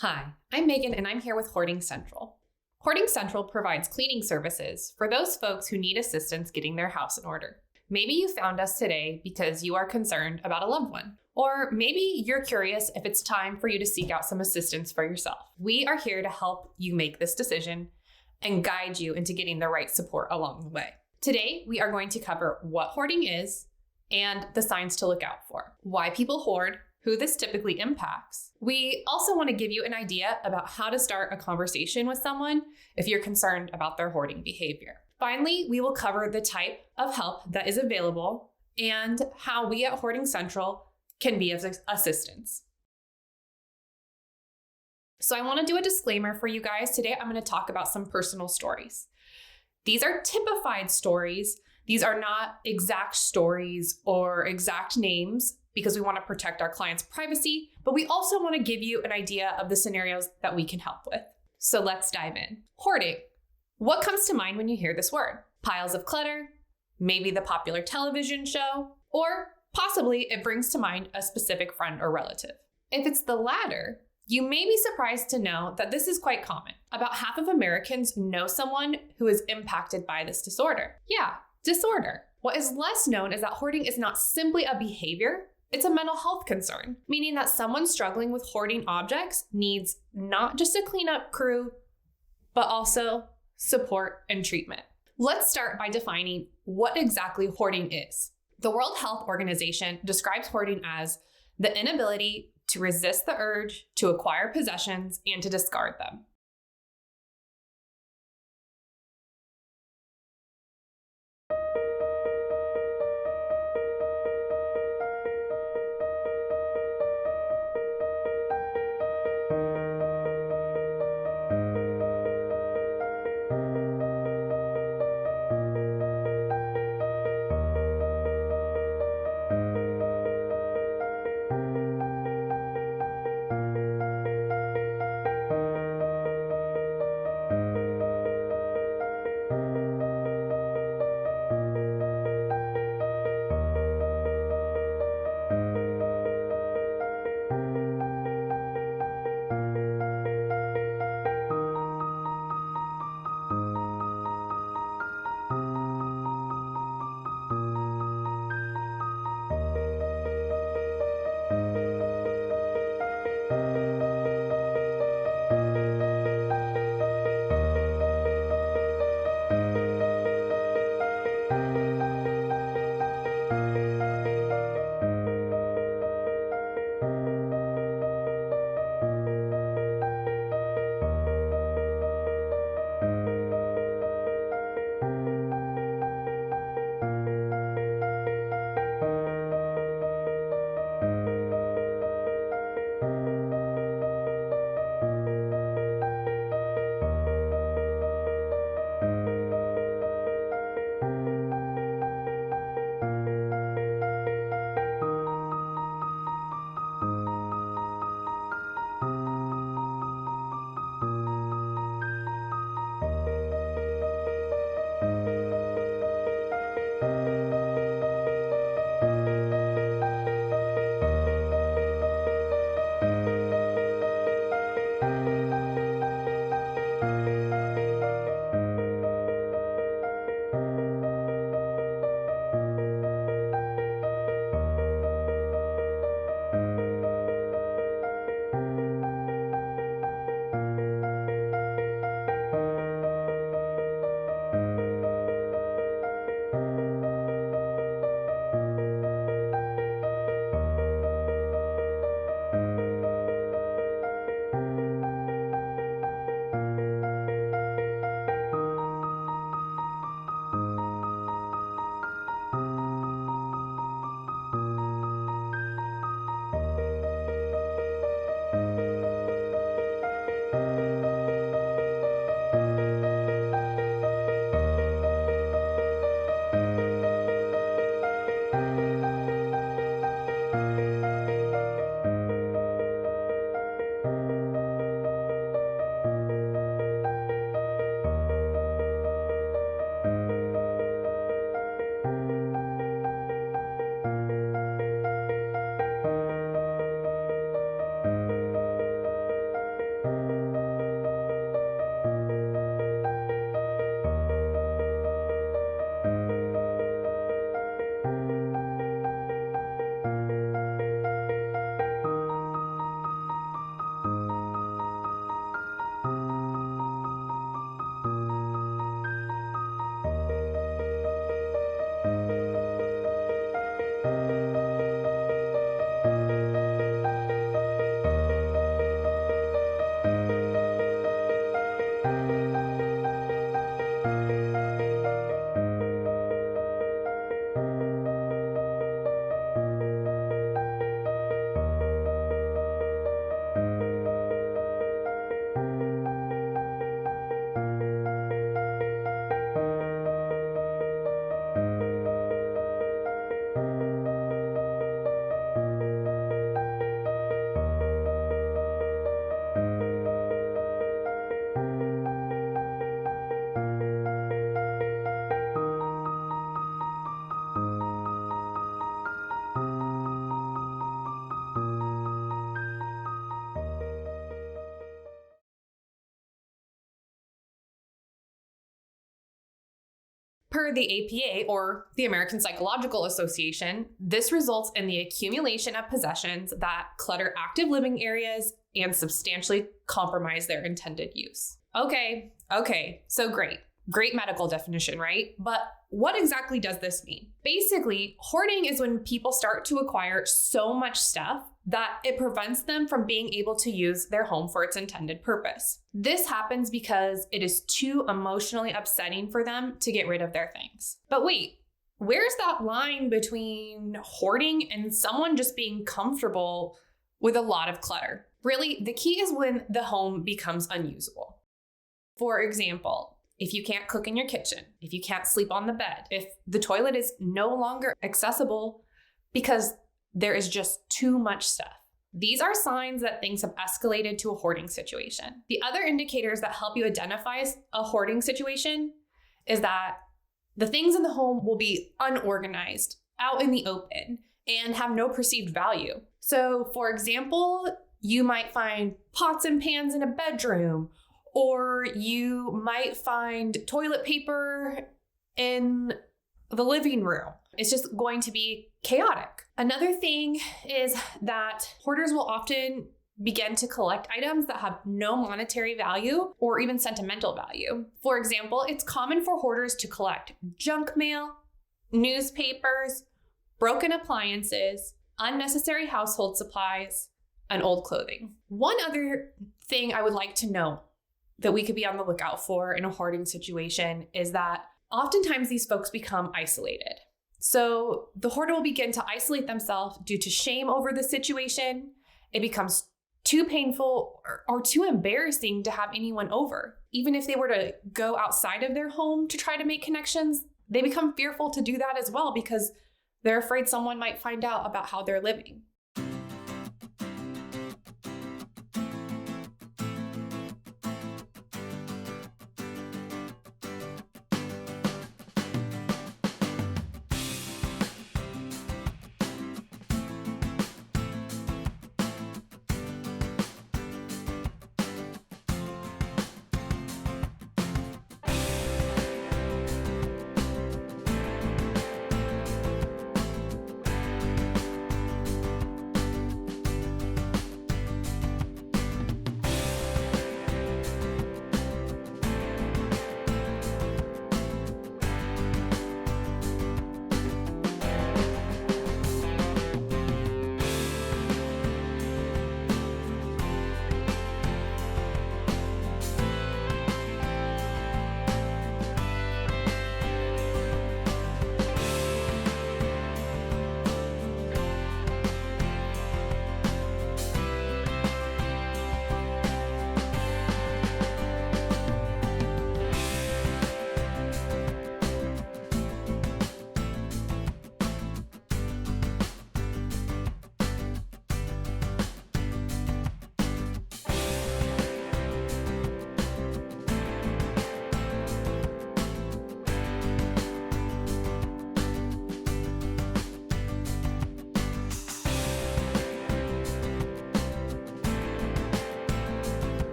Hi, I'm Megan and I'm here with Hoarding Central. Hoarding Central provides cleaning services for those folks who need assistance getting their house in order. Maybe you found us today because you are concerned about a loved one, or maybe you're curious if it's time for you to seek out some assistance for yourself. We are here to help you make this decision and guide you into getting the right support along the way. Today, we are going to cover what hoarding is and the signs to look out for, why people hoard, who this typically impacts. We also want to give you an idea about how to start a conversation with someone if you're concerned about their hoarding behavior. Finally, we will cover the type of help that is available and how we at Hoarding Central can be of assistance. So I want to do a disclaimer for you guys. Today, I'm going to talk about some personal stories. These are typified stories. These are not exact stories or exact names because we want to protect our clients' privacy, but we also want to give you an idea of the scenarios that we can help with. So let's dive in. Hoarding. What comes to mind when you hear this word? Piles of clutter, maybe the popular television show, or possibly it brings to mind a specific friend or relative. If it's the latter, you may be surprised to know that this is quite common. About half of Americans know someone who is impacted by this disorder. Yeah, disorder. What is less known is that hoarding is not simply a behavior, it's a mental health concern, meaning that someone struggling with hoarding objects needs not just a cleanup crew, but also support and treatment. Let's start by defining what exactly hoarding is. The World Health Organization describes hoarding as the inability to resist the urge to acquire possessions and to discard them. Per the APA, or the American Psychological Association, this results in the accumulation of possessions that clutter active living areas and substantially compromise their intended use. Okay, so great medical definition, right? But what exactly does this mean? Basically, hoarding is when people start to acquire so much stuff that it prevents them from being able to use their home for its intended purpose. This happens because it is too emotionally upsetting for them to get rid of their things. But wait, where's that line between hoarding and someone just being comfortable with a lot of clutter? Really, the key is when the home becomes unusable. For example, if you can't cook in your kitchen, if you can't sleep on the bed, if the toilet is no longer accessible because there is just too much stuff. These are signs that things have escalated to a hoarding situation. The other indicators that help you identify a hoarding situation is that the things in the home will be unorganized, out in the open, and have no perceived value. So, for example, you might find pots and pans in a bedroom, or you might find toilet paper in the living room. It's just going to be chaotic. Another thing is that hoarders will often begin to collect items that have no monetary value or even sentimental value. For example, it's common for hoarders to collect junk mail, newspapers, broken appliances, unnecessary household supplies, and old clothing. One other thing I would like to note that we could be on the lookout for in a hoarding situation is that oftentimes these folks become isolated. So the hoarder will begin to isolate themselves due to shame over the situation. It becomes too painful or too embarrassing to have anyone over. Even if they were to go outside of their home to try to make connections, they become fearful to do that as well because they're afraid someone might find out about how they're living.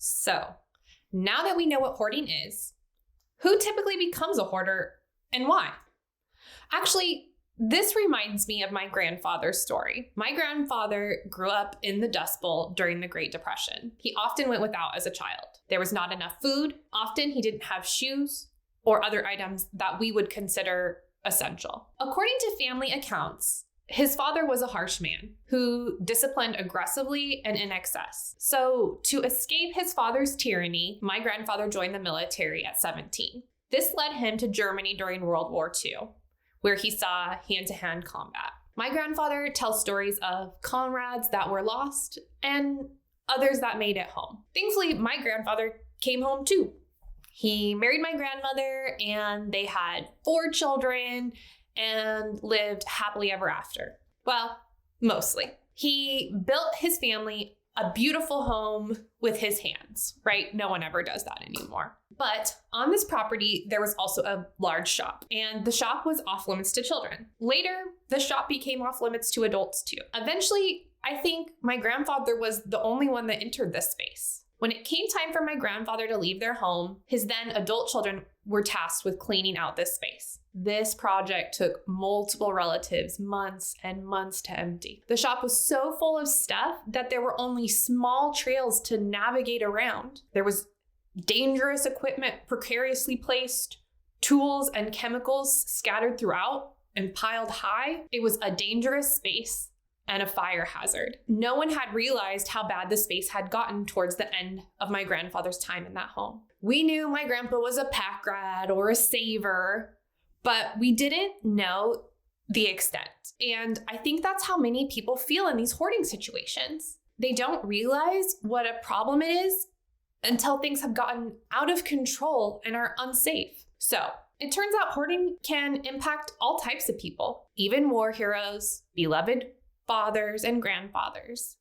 So, now that we know what hoarding is, who typically becomes a hoarder and why? Actually, this reminds me of my grandfather's story. My grandfather grew up in the Dust Bowl during the Great Depression. He often went without as a child. There was not enough food. Often he didn't have shoes or other items that we would consider essential. According to family accounts, his father was a harsh man who disciplined aggressively and in excess. So to escape his father's tyranny, my grandfather joined the military at 17. This led him to Germany during World War II, where he saw hand-to-hand combat. My grandfather tells stories of comrades that were lost and others that made it home. Thankfully, my grandfather came home too. He married my grandmother and they had 4 children and lived happily ever after. Well, mostly. He built his family a beautiful home with his hands, right? No one ever does that anymore. But on this property, there was also a large shop, and the shop was off limits to children. Later, the shop became off limits to adults too. Eventually, I think my grandfather was the only one that entered this space. When it came time for my grandfather to leave their home, his then adult children were tasked with cleaning out this space. This project took multiple relatives months and months to empty. The shop was so full of stuff that there were only small trails to navigate around. There was dangerous equipment precariously placed, tools and chemicals scattered throughout and piled high. It was a dangerous space and a fire hazard. No one had realized how bad the space had gotten towards the end of my grandfather's time in that home. We knew my grandpa was a pack rat or a saver, but we didn't know the extent. And I think that's how many people feel in these hoarding situations. They don't realize what a problem it is until things have gotten out of control and are unsafe. So it turns out hoarding can impact all types of people, even war heroes, beloved fathers and grandfathers.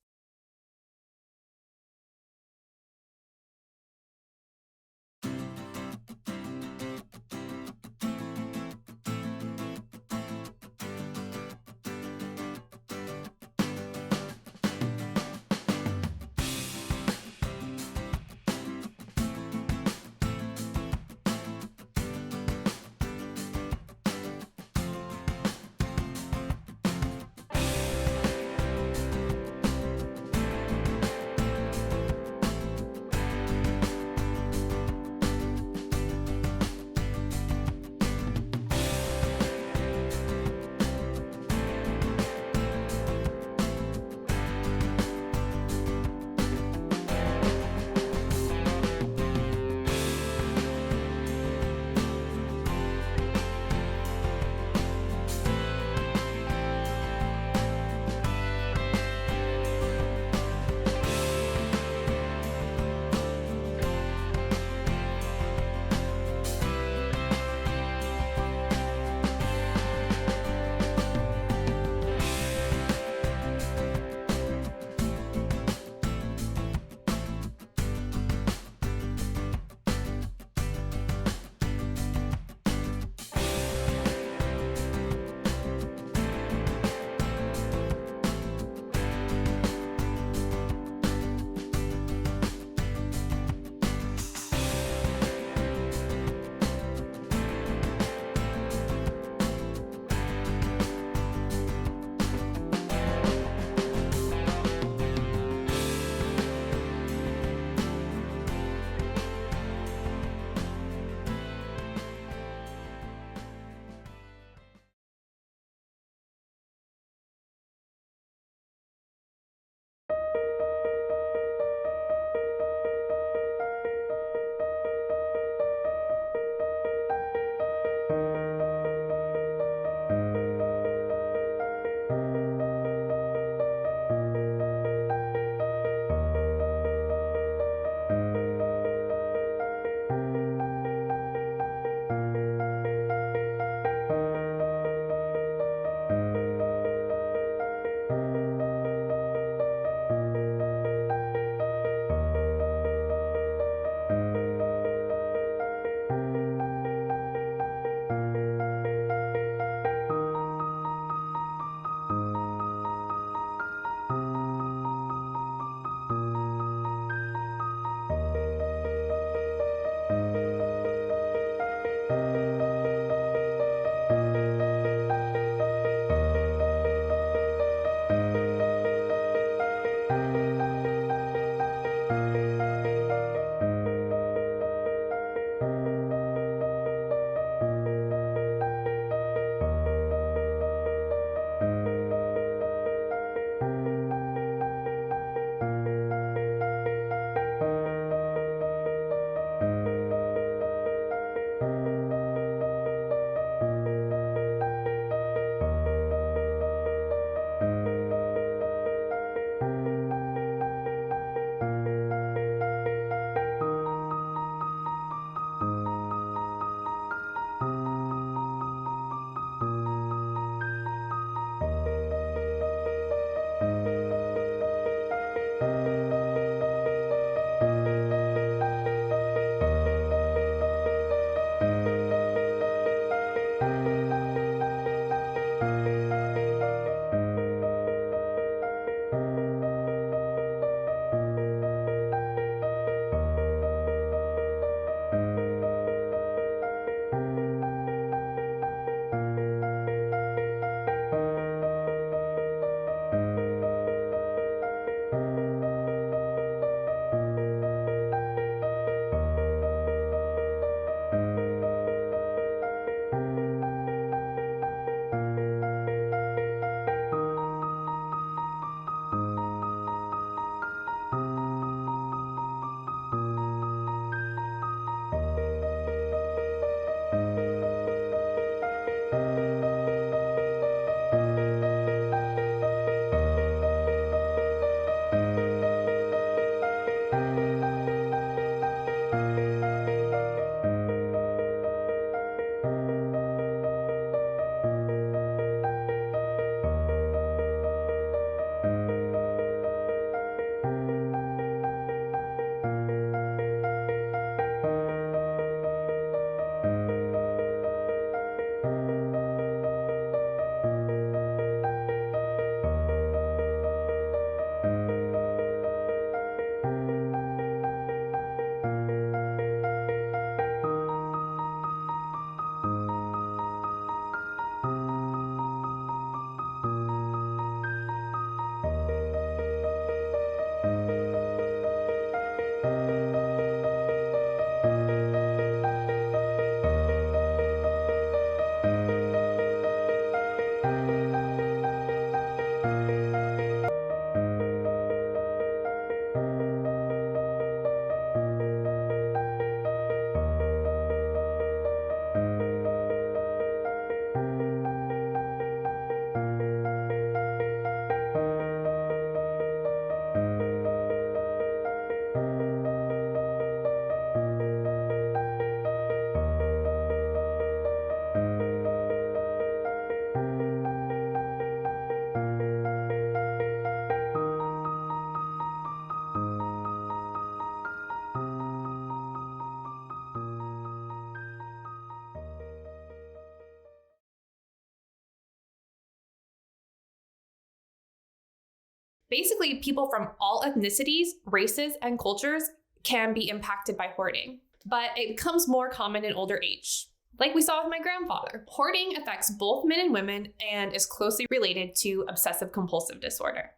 Basically, people from all ethnicities, races, and cultures can be impacted by hoarding, but it becomes more common in older age. Like we saw with my grandfather. Hoarding affects both men and women and is closely related to obsessive compulsive disorder.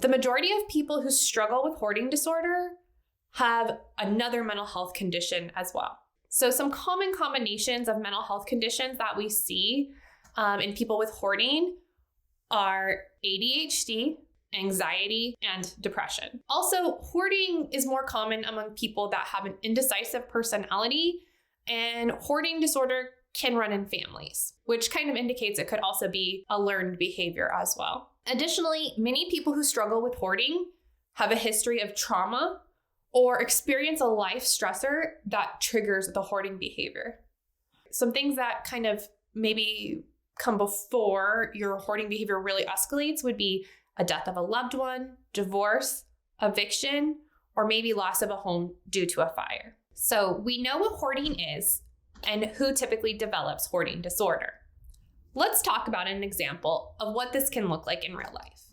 The majority of people who struggle with hoarding disorder have another mental health condition as well. So some common combinations of mental health conditions that we see in people with hoarding are ADHD, anxiety, and depression. Also, hoarding is more common among people that have an indecisive personality, and hoarding disorder can run in families, which kind of indicates it could also be a learned behavior as well. Additionally, many people who struggle with hoarding have a history of trauma or experience a life stressor that triggers the hoarding behavior. Some things that kind of maybe come before your hoarding behavior really escalates would be a death of a loved one, divorce, eviction, or maybe loss of a home due to a fire. So we know what hoarding is and who typically develops hoarding disorder. Let's talk about an example of what this can look like in real life.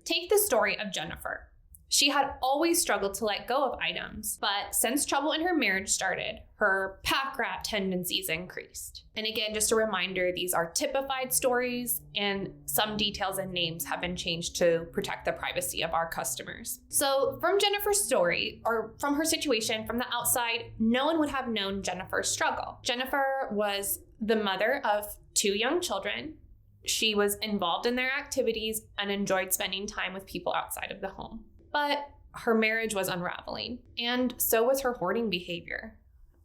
Take the story of Jennifer. She had always struggled to let go of items, but since trouble in her marriage started, her pack rat tendencies increased. And again, just a reminder, these are typified stories and some details and names have been changed to protect the privacy of our customers. So from Jennifer's story, or from her situation from the outside, no one would have known Jennifer's struggle. Jennifer was the mother of 2 young children. She was involved in their activities and enjoyed spending time with people outside of the home. But her marriage was unraveling, and so was her hoarding behavior.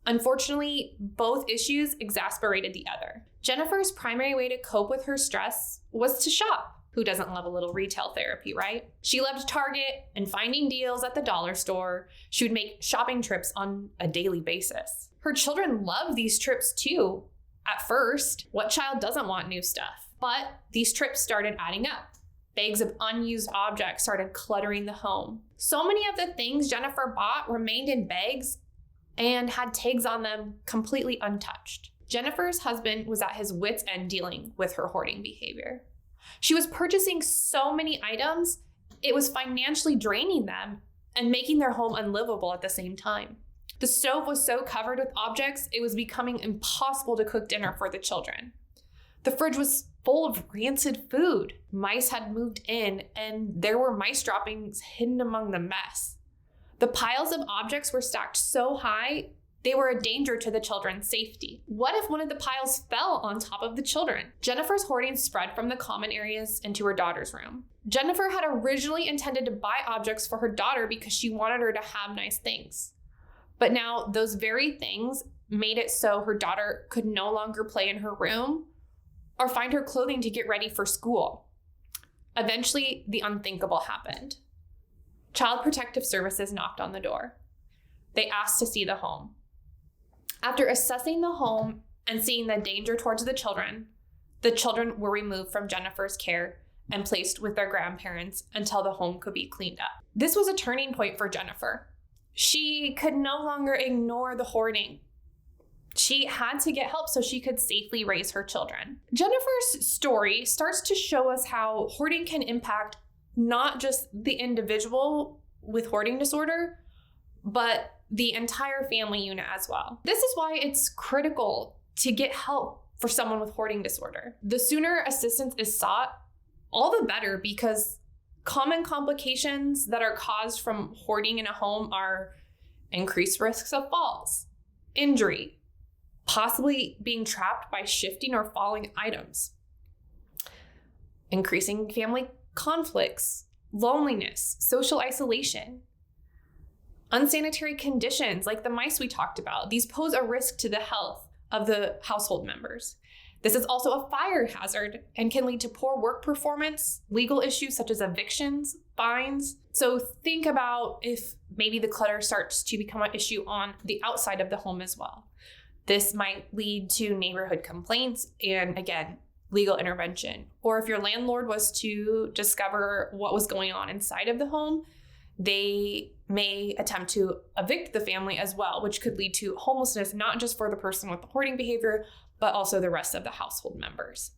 Unfortunately, both issues exasperated the other. Jennifer's primary way to cope with her stress was to shop. Who doesn't love a little retail therapy, right? She loved Target and finding deals at the dollar store. She would make shopping trips on a daily basis. Her children loved these trips too. At first, what child doesn't want new stuff? But these trips started adding up. Bags of unused objects started cluttering the home. So many of the things Jennifer bought remained in bags and had tags on them completely untouched. Jennifer's husband was at his wit's end dealing with her hoarding behavior. She was purchasing so many items, it was financially draining them and making their home unlivable at the same time. The stove was so covered with objects, it was becoming impossible to cook dinner for the children. The fridge was full of rancid food. Mice had moved in, and there were mice droppings hidden among the mess. The piles of objects were stacked so high, they were a danger to the children's safety. What if one of the piles fell on top of the children? Jennifer's hoarding spread from the common areas into her daughter's room. Jennifer had originally intended to buy objects for her daughter because she wanted her to have nice things. But now those very things made it so her daughter could no longer play in her room or find her clothing to get ready for school. Eventually, the unthinkable happened. Child Protective Services knocked on the door. They asked to see the home. After assessing the home and seeing the danger towards the children were removed from Jennifer's care and placed with their grandparents until the home could be cleaned up. This was a turning point for Jennifer. She could no longer ignore the hoarding. She had to get help so she could safely raise her children. Jennifer's story starts to show us how hoarding can impact not just the individual with hoarding disorder, but the entire family unit as well. This is why it's critical to get help for someone with hoarding disorder. The sooner assistance is sought, all the better, because common complications that are caused from hoarding in a home are increased risks of falls, injury, possibly being trapped by shifting or falling items, increasing family conflicts, loneliness, social isolation, unsanitary conditions like the mice we talked about. These pose a risk to the health of the household members. This is also a fire hazard and can lead to poor work performance, legal issues such as evictions, fines. So think about if maybe the clutter starts to become an issue on the outside of the home as well. This might lead to neighborhood complaints and, again, legal intervention. Or if your landlord was to discover what was going on inside of the home, they may attempt to evict the family as well, which could lead to homelessness, not just for the person with the hoarding behavior, but also the rest of the household members.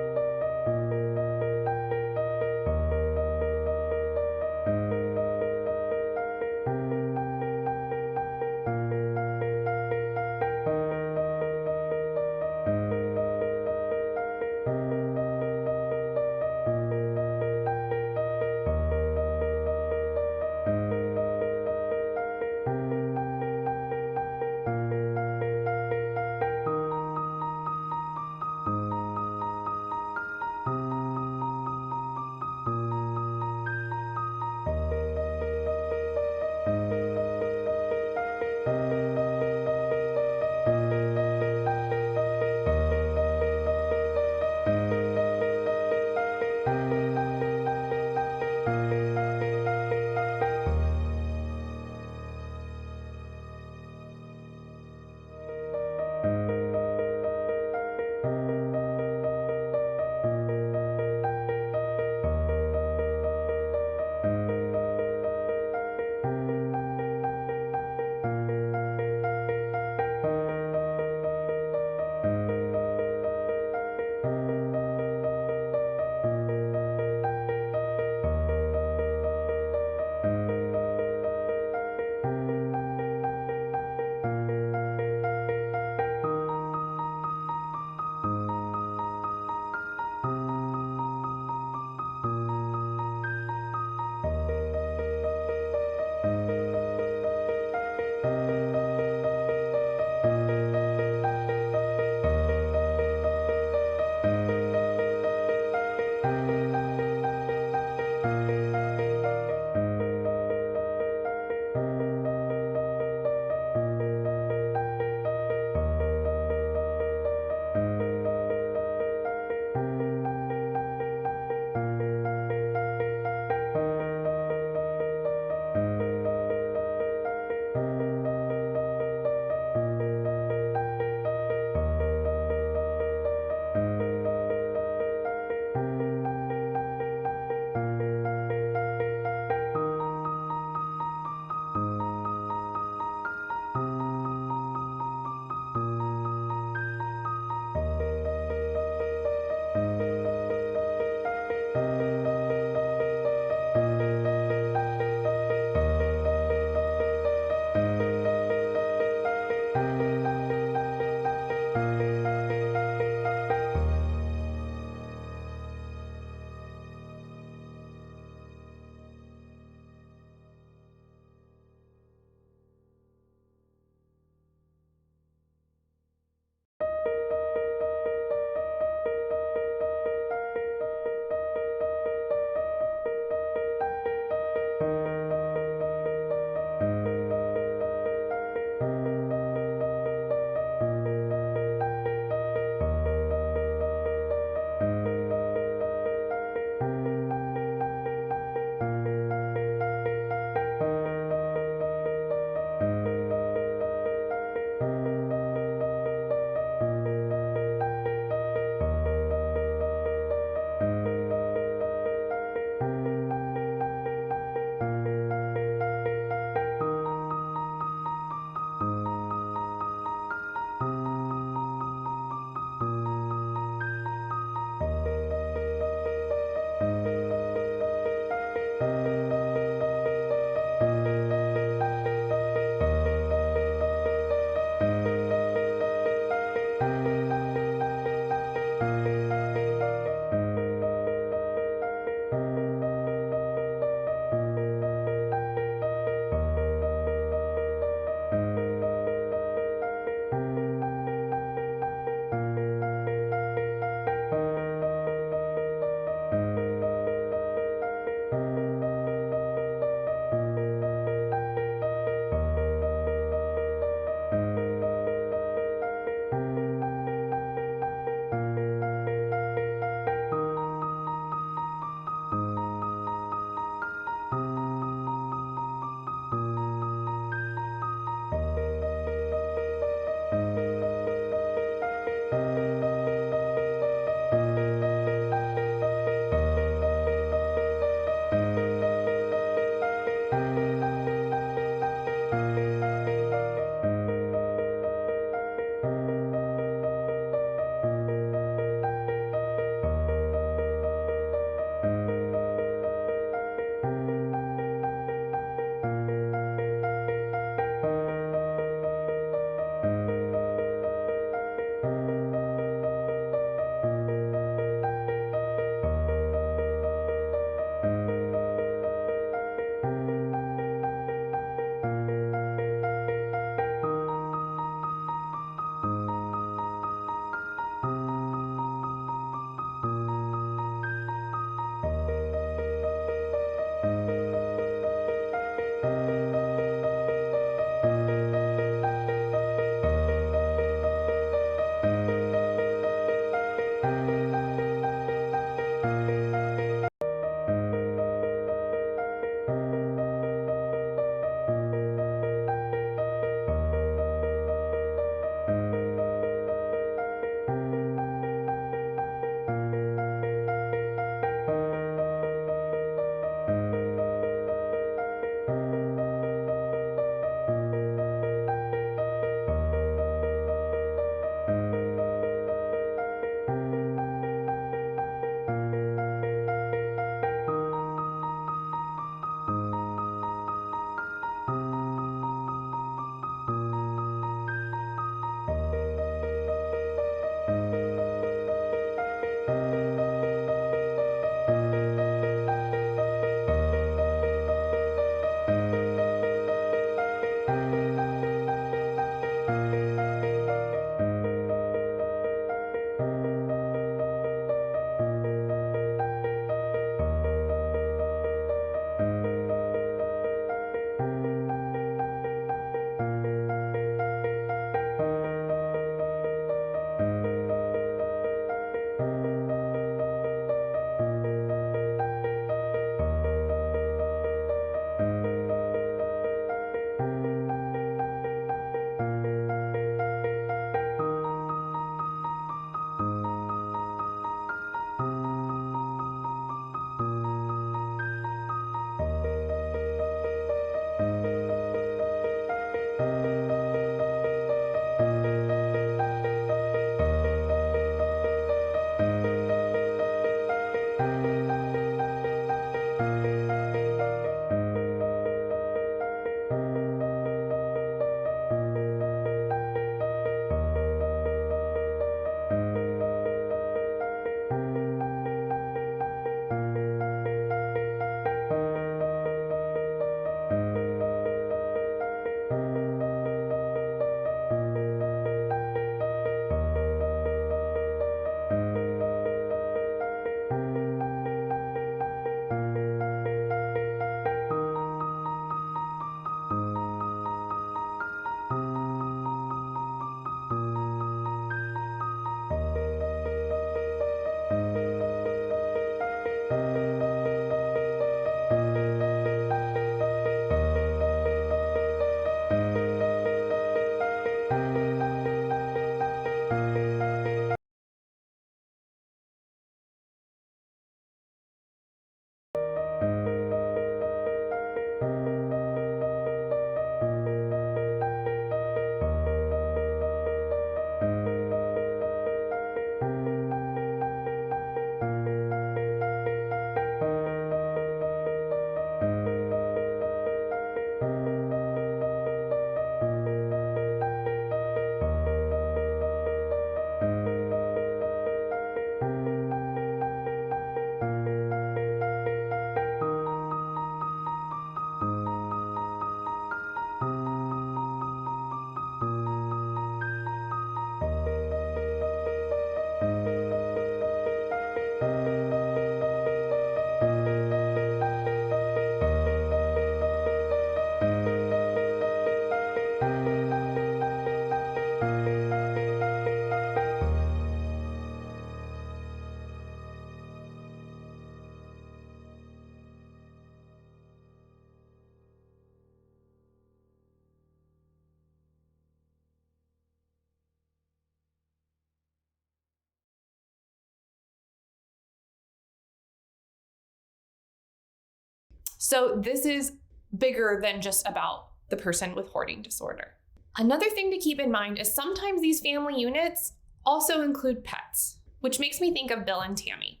So this is bigger than just about the person with hoarding disorder. Another thing to keep in mind is sometimes these family units also include pets, which makes me think of Bill and Tammy.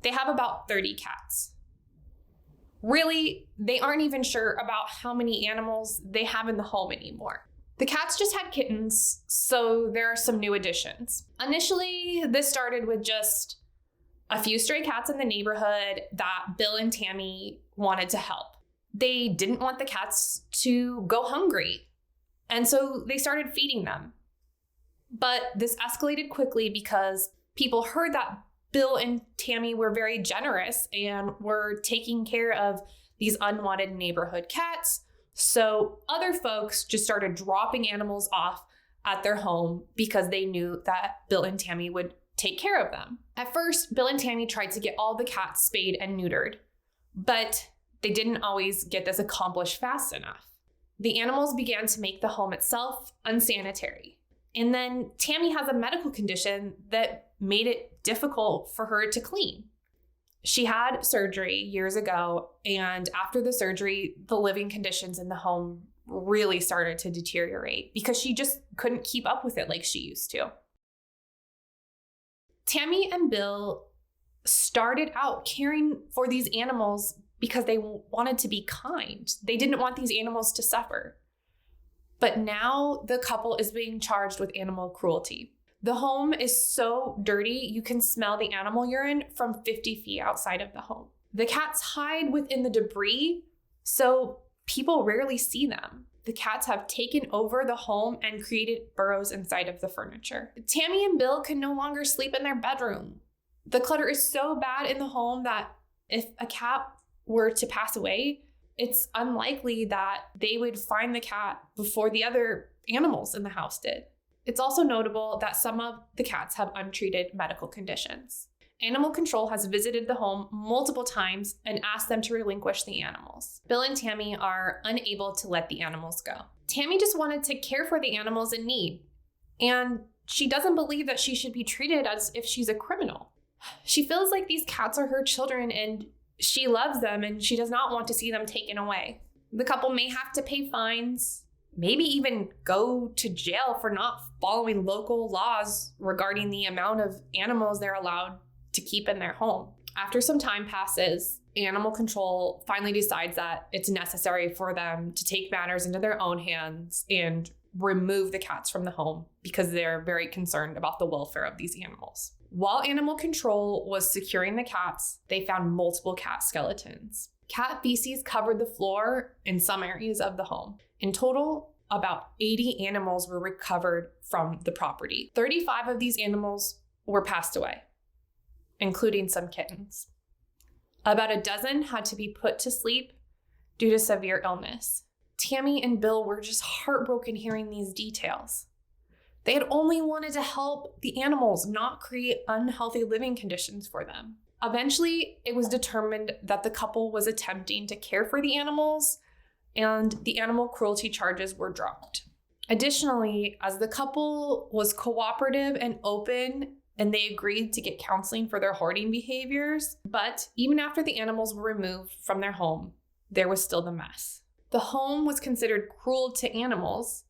They have about 30 cats. Really, they aren't even sure about how many animals they have in the home anymore. The cats just had kittens, so there are some new additions. Initially, this started with just a few stray cats in the neighborhood that Bill and Tammy wanted to help. They didn't want the cats to go hungry, and so they started feeding them. But this escalated quickly because people heard that Bill and Tammy were very generous and were taking care of these unwanted neighborhood cats. So other folks just started dropping animals off at their home because they knew that Bill and Tammy would take care of them. At first, Bill and Tammy tried to get all the cats spayed and neutered, but they didn't always get this accomplished fast enough. The animals began to make the home itself unsanitary. And then Tammy has a medical condition that made it difficult for her to clean. She had surgery years ago, and after the surgery, the living conditions in the home really started to deteriorate because she just couldn't keep up with it like she used to. Tammy and Bill started out caring for these animals because they wanted to be kind. They didn't want these animals to suffer. But now the couple is being charged with animal cruelty. The home is so dirty, you can smell the animal urine from 50 feet outside of the home. The cats hide within the debris, so people rarely see them. The cats have taken over the home and created burrows inside of the furniture. Tammy and Bill can no longer sleep in their bedroom. The clutter is so bad in the home that if a cat were to pass away, it's unlikely that they would find the cat before the other animals in the house did. It's also notable that some of the cats have untreated medical conditions. Animal control has visited the home multiple times and asked them to relinquish the animals. Bill and Tammy are unable to let the animals go. Tammy just wanted to care for the animals in need, and she doesn't believe that she should be treated as if she's a criminal. She feels like these cats are her children and she loves them and she does not want to see them taken away. The couple may have to pay fines, maybe even go to jail for not following local laws regarding the amount of animals they're allowed to keep in their home. After some time passes, animal control finally decides that it's necessary for them to take matters into their own hands and remove the cats from the home because they're very concerned about the welfare of these animals. While animal control was securing the cats, they found multiple cat skeletons. Cat feces covered the floor in some areas of the home. In total, about 80 animals were recovered from the property. 35 of these animals were passed away, including some kittens. About a dozen had to be put to sleep due to severe illness. Tammy and Bill were just heartbroken hearing these details. They had only wanted to help the animals, not create unhealthy living conditions for them. Eventually, it was determined that the couple was attempting to care for the animals, and the animal cruelty charges were dropped. Additionally, as the couple was cooperative and open, and they agreed to get counseling for their hoarding behaviors, but even after the animals were removed from their home, there was still the mess. The home was considered cruel to animals,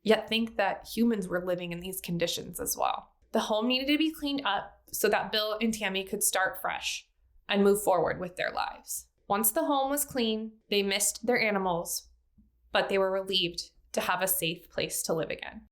yet think that humans were living in these conditions as well. The home needed to be cleaned up so that Bill and Tammy could start fresh and move forward with their lives. Once the home was clean, they missed their animals, but they were relieved to have a safe place to live again.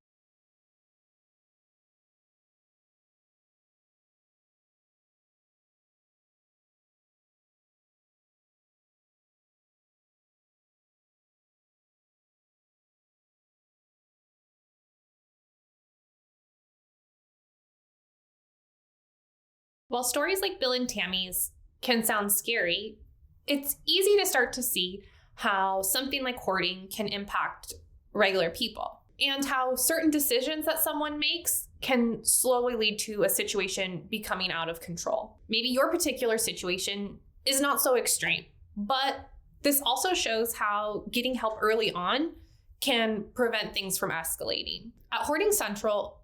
While stories like Bill and Tammy's can sound scary, it's easy to start to see how something like hoarding can impact regular people and how certain decisions that someone makes can slowly lead to a situation becoming out of control. Maybe your particular situation is not so extreme, but this also shows how getting help early on can prevent things from escalating. At Hoarding Central,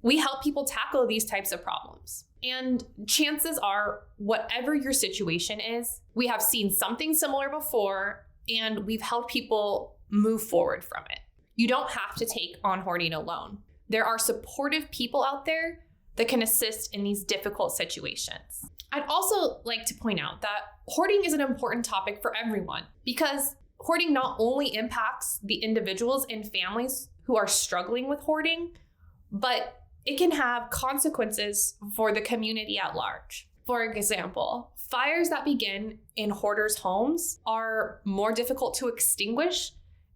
we help people tackle these types of problems. And chances are, whatever your situation is, we have seen something similar before and we've helped people move forward from it. You don't have to take on hoarding alone. There are supportive people out there that can assist in these difficult situations. I'd also like to point out that hoarding is an important topic for everyone because hoarding not only impacts the individuals and families who are struggling with hoarding, but it can have consequences for the community at large. For example, fires that begin in hoarders' homes are more difficult to extinguish,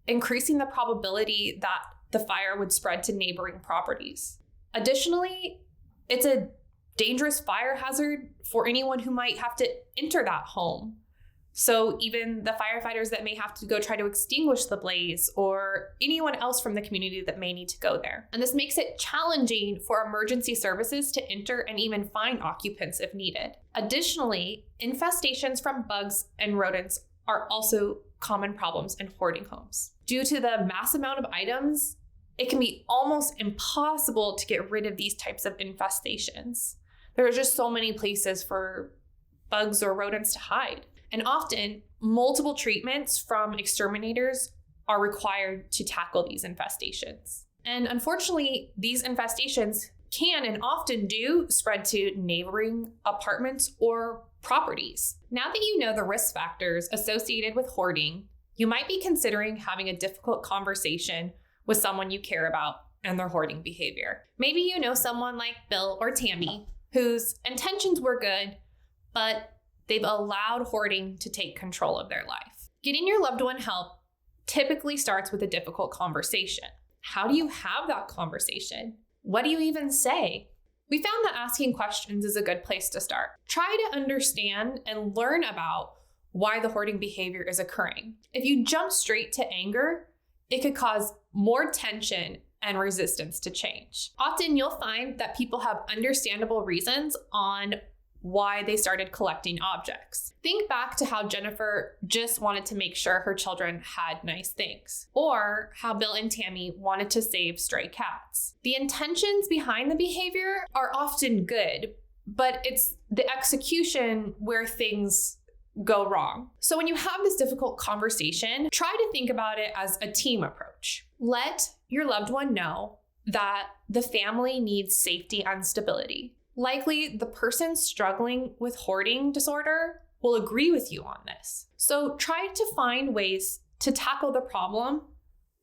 increasing the probability that the fire would spread to neighboring properties. Additionally, it's a dangerous fire hazard for anyone who might have to enter that home. So even the firefighters that may have to go try to extinguish the blaze or anyone else from the community that may need to go there. And this makes it challenging for emergency services to enter and even find occupants if needed. Additionally, infestations from bugs and rodents are also common problems in hoarding homes. Due to the mass amount of items, it can be almost impossible to get rid of these types of infestations. There are just so many places for bugs or rodents to hide. And often, multiple treatments from exterminators are required to tackle these infestations. And unfortunately, these infestations can and often do spread to neighboring apartments or properties. Now that you know the risk factors associated with hoarding, you might be considering having a difficult conversation with someone you care about and their hoarding behavior. Maybe you know someone like Bill or Tammy whose intentions were good, but they've allowed hoarding to take control of their life. Getting your loved one help typically starts with a difficult conversation. How do you have that conversation? What do you even say? We found that asking questions is a good place to start. Try to understand and learn about why the hoarding behavior is occurring. If you jump straight to anger, it could cause more tension and resistance to change. Often you'll find that people have understandable reasons on why they started collecting objects. Think back to how Jennifer just wanted to make sure her children had nice things, or how Bill and Tammy wanted to save stray cats. The intentions behind the behavior are often good, but it's the execution where things go wrong. So when you have this difficult conversation, try to think about it as a team approach. Let your loved one know that the family needs safety and stability. Likely, the person struggling with hoarding disorder will agree with you on this. So try to find ways to tackle the problem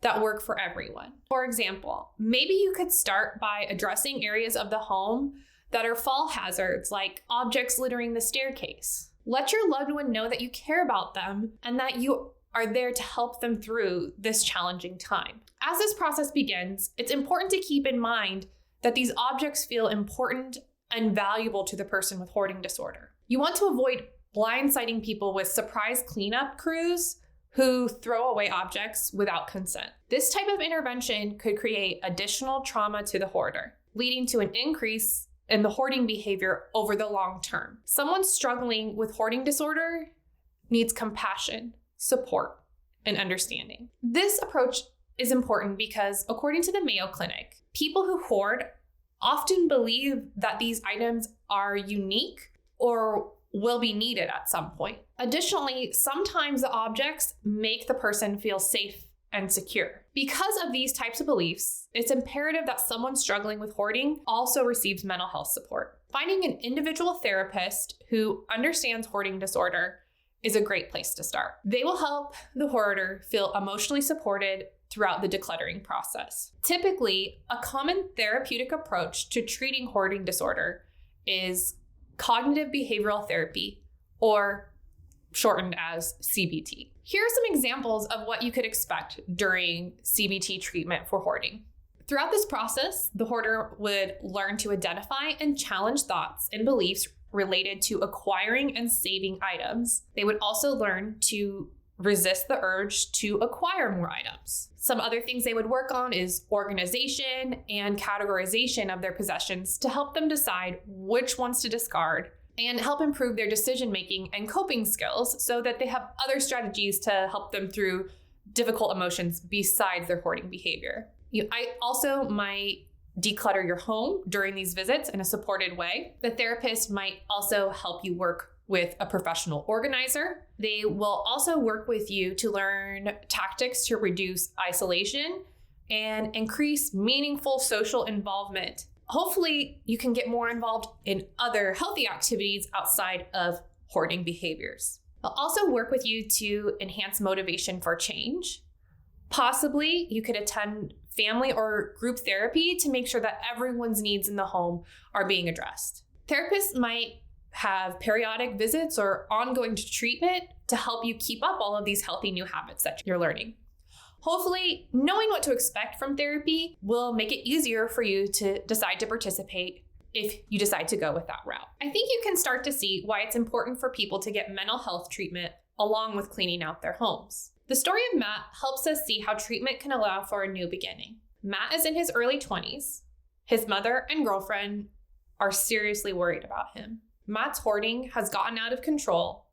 that work for everyone. For example, maybe you could start by addressing areas of the home that are fall hazards, like objects littering the staircase. Let your loved one know that you care about them and that you are there to help them through this challenging time. As this process begins, it's important to keep in mind that these objects feel important and valuable to the person with hoarding disorder. You want to avoid blindsiding people with surprise cleanup crews who throw away objects without consent. This type of intervention could create additional trauma to the hoarder, leading to an increase in the hoarding behavior over the long term. Someone struggling with hoarding disorder needs compassion, support, and understanding. This approach is important because, according to the Mayo Clinic, people who hoard often believe that these items are unique or will be needed at some point. Additionally, sometimes the objects make the person feel safe and secure. Because of these types of beliefs, it's imperative that someone struggling with hoarding also receives mental health support. Finding an individual therapist who understands hoarding disorder is a great place to start. They will help the hoarder feel emotionally supported throughout the decluttering process. Typically, a common therapeutic approach to treating hoarding disorder is cognitive behavioral therapy, or shortened as CBT. Here are some examples of what you could expect during CBT treatment for hoarding. Throughout this process, the hoarder would learn to identify and challenge thoughts and beliefs related to acquiring and saving items. They would also learn to resist the urge to acquire more items. Some other things they would work on is organization and categorization of their possessions to help them decide which ones to discard and help improve their decision-making and coping skills so that they have other strategies to help them through difficult emotions besides their hoarding behavior. I also might declutter your home during these visits in a supported way. The therapist might also help you work with a professional organizer. They will also work with you to learn tactics to reduce isolation and increase meaningful social involvement. Hopefully, you can get more involved in other healthy activities outside of hoarding behaviors. They'll also work with you to enhance motivation for change. Possibly, you could attend family or group therapy to make sure that everyone's needs in the home are being addressed. Therapists might have periodic visits or ongoing treatment to help you keep up all of these healthy new habits that you're learning. Hopefully, knowing what to expect from therapy will make it easier for you to decide to participate if you decide to go with that route. I think you can start to see why it's important for people to get mental health treatment along with cleaning out their homes. The story of Matt helps us see how treatment can allow for a new beginning. Matt is in his early 20s. His mother and girlfriend are seriously worried about him. Matt's hoarding has gotten out of control,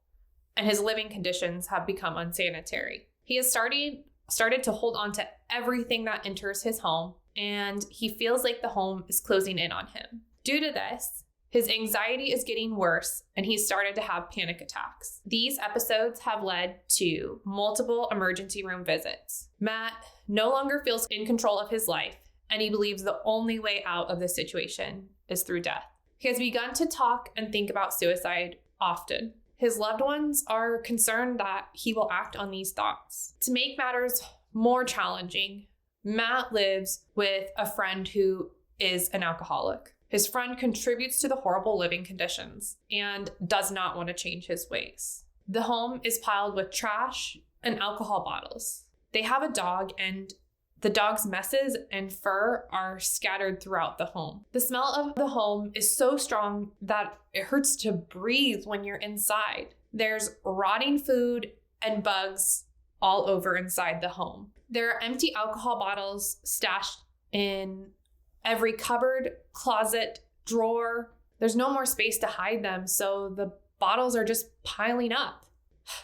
and his living conditions have become unsanitary. He has started to hold on to everything that enters his home, and he feels like the home is closing in on him. Due to this, his anxiety is getting worse, and he's started to have panic attacks. These episodes have led to multiple emergency room visits. Matt no longer feels in control of his life, and he believes the only way out of this situation is through death. He has begun to talk and think about suicide often. His loved ones are concerned that he will act on these thoughts. To make matters more challenging, Matt lives with a friend who is an alcoholic. His friend contributes to the horrible living conditions and does not want to change his ways. The home is piled with trash and alcohol bottles. They have a dog, and the dog's messes and fur are scattered throughout the home. The smell of the home is so strong that it hurts to breathe when you're inside. There's rotting food and bugs all over inside the home. There are empty alcohol bottles stashed in every cupboard, closet, drawer. There's no more space to hide them, so the bottles are just piling up.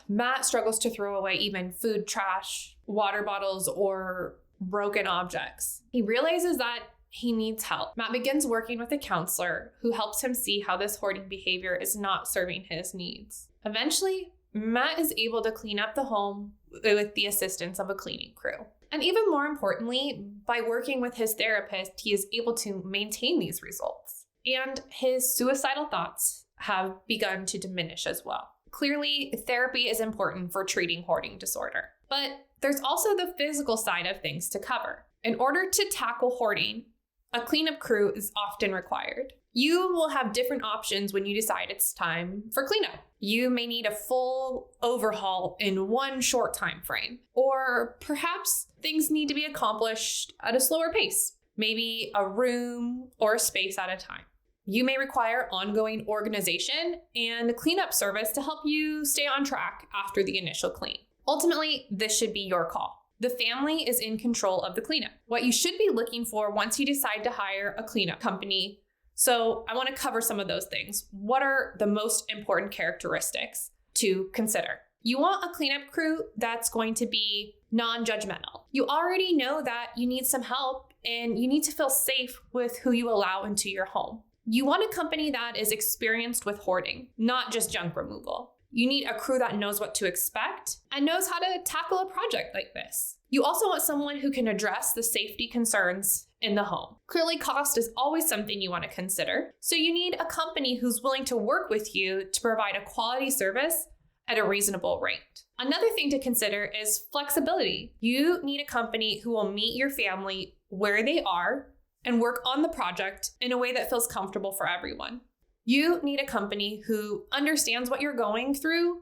Matt struggles to throw away even food trash, water bottles, or broken objects. He realizes that he needs help. Matt begins working with a counselor who helps him see how this hoarding behavior is not serving his needs. Eventually, Matt is able to clean up the home with the assistance of a cleaning crew. And even more importantly, by working with his therapist, he is able to maintain these results. And his suicidal thoughts have begun to diminish as well. Clearly, therapy is important for treating hoarding disorder. But there's also the physical side of things to cover. In order to tackle hoarding, a cleanup crew is often required. You will have different options when you decide it's time for cleanup. You may need a full overhaul in one short time frame, or perhaps things need to be accomplished at a slower pace, maybe a room or a space at a time. You may require ongoing organization and a cleanup service to help you stay on track after the initial clean. Ultimately, this should be your call. The family is in control of the cleanup. What you should be looking for once you decide to hire a cleanup company. So I want to cover some of those things. What are the most important characteristics to consider? You want a cleanup crew that's going to be non-judgmental. You already know that you need some help and you need to feel safe with who you allow into your home. You want a company that is experienced with hoarding, not just junk removal. You need a crew that knows what to expect and knows how to tackle a project like this. You also want someone who can address the safety concerns in the home. Clearly, cost is always something you want to consider. So you need a company who's willing to work with you to provide a quality service at a reasonable rate. Another thing to consider is flexibility. You need a company who will meet your family where they are and work on the project in a way that feels comfortable for everyone. You need a company who understands what you're going through,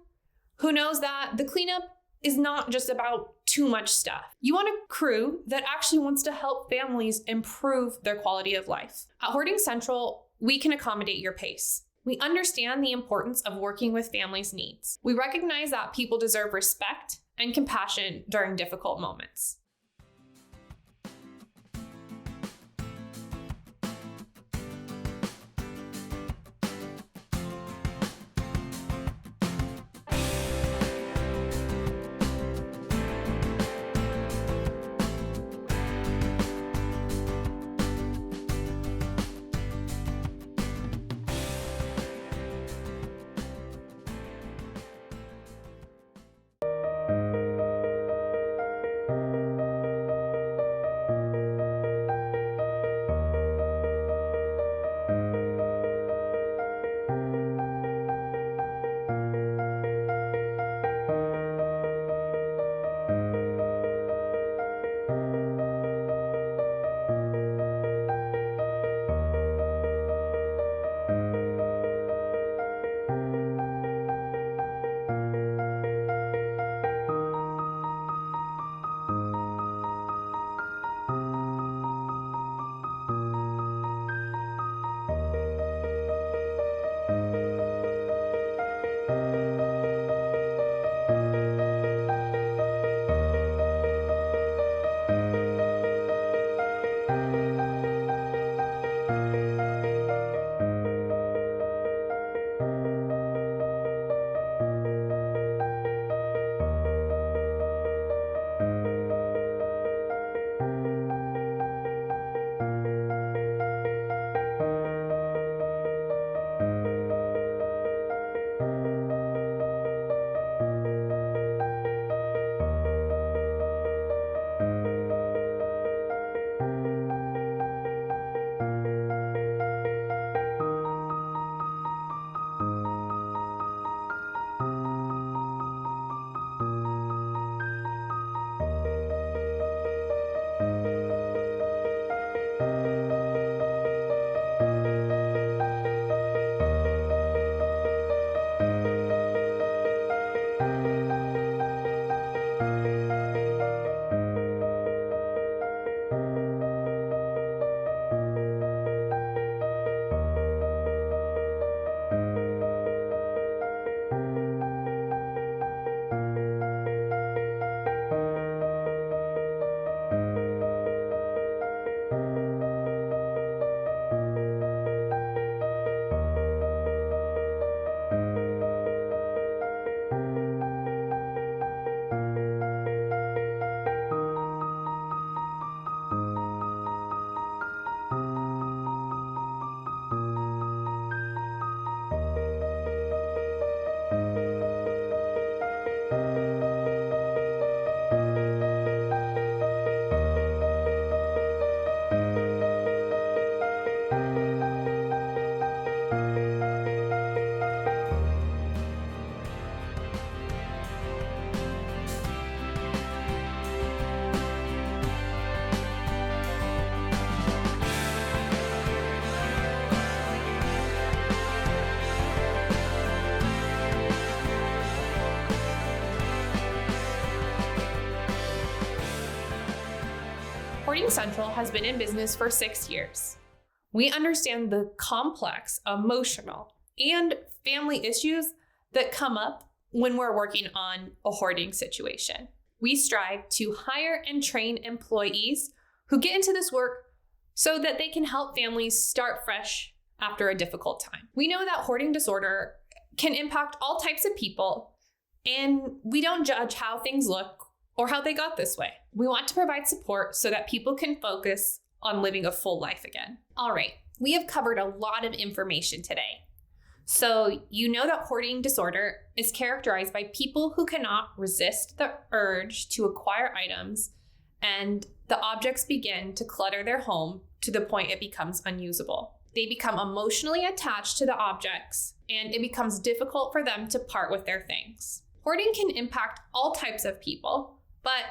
who knows that the cleanup is not just about too much stuff. You want a crew that actually wants to help families improve their quality of life. At Hoarding Central, we can accommodate your pace. We understand the importance of working with families' needs. We recognize that people deserve respect and compassion during difficult moments. Hoarding Central has been in business for 6 years. We understand the complex, emotional, and family issues that come up when we're working on a hoarding situation. We strive to hire and train employees who get into this work so that they can help families start fresh after a difficult time. We know that hoarding disorder can impact all types of people, and we don't judge how things look or how they got this way. We want to provide support so that people can focus on living a full life again. All right, we have covered a lot of information today. So you know that hoarding disorder is characterized by people who cannot resist the urge to acquire items, and the objects begin to clutter their home to the point it becomes unusable. They become emotionally attached to the objects, and it becomes difficult for them to part with their things. Hoarding can impact all types of people, but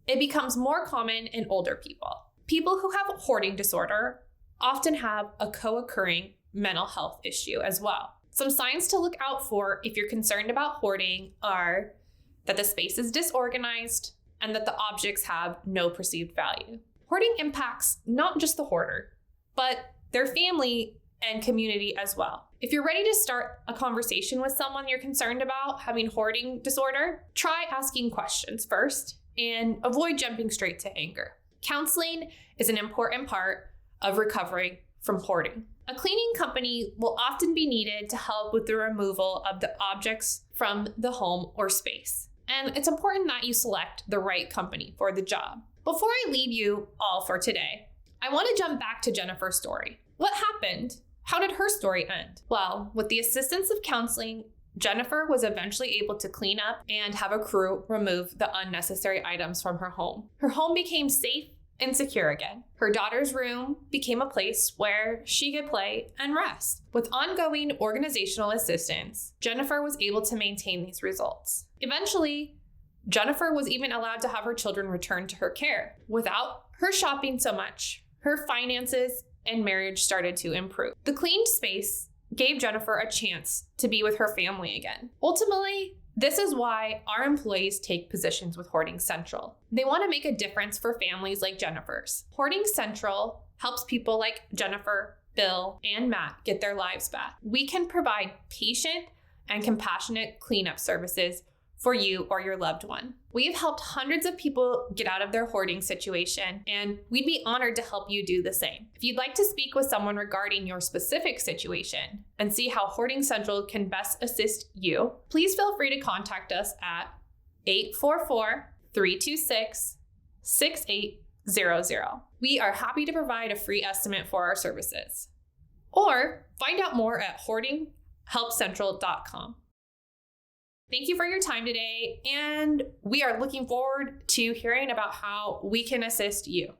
it becomes more common in older people. People who have a hoarding disorder often have a co-occurring mental health issue as well. Some signs to look out for if you're concerned about hoarding are that the space is disorganized and that the objects have no perceived value. Hoarding impacts not just the hoarder, but their family and community as well. If you're ready to start a conversation with someone you're concerned about having hoarding disorder, try asking questions first and avoid jumping straight to anger. Counseling is an important part of recovering from hoarding. A cleaning company will often be needed to help with the removal of the objects from the home or space. And it's important that you select the right company for the job. Before I leave you all for today, I want to jump back to Jennifer's story. What happened? How did her story end? Well, with the assistance of counseling, Jennifer was eventually able to clean up and have a crew remove the unnecessary items from her home. Her home became safe and secure again. Her daughter's room became a place where she could play and rest. With ongoing organizational assistance, Jennifer was able to maintain these results. Eventually, Jennifer was even allowed to have her children return to her care. Without her shopping so much, her finances and marriage started to improve. The cleaned space gave Jennifer a chance to be with her family again. Ultimately, this is why our employees take positions with Hoarding Central. They want to make a difference for families like Jennifer's. Hoarding Central helps people like Jennifer, Bill, and Matt get their lives back. We can provide patient and compassionate cleanup services for you or your loved one. We have helped hundreds of people get out of their hoarding situation, and we'd be honored to help you do the same. If you'd like to speak with someone regarding your specific situation and see how Hoarding Central can best assist you, please feel free to contact us at 844-326-6800. We are happy to provide a free estimate for our services. Or find out more at hoardinghelpcentral.com. Thank you for your time today, and we are looking forward to hearing about how we can assist you.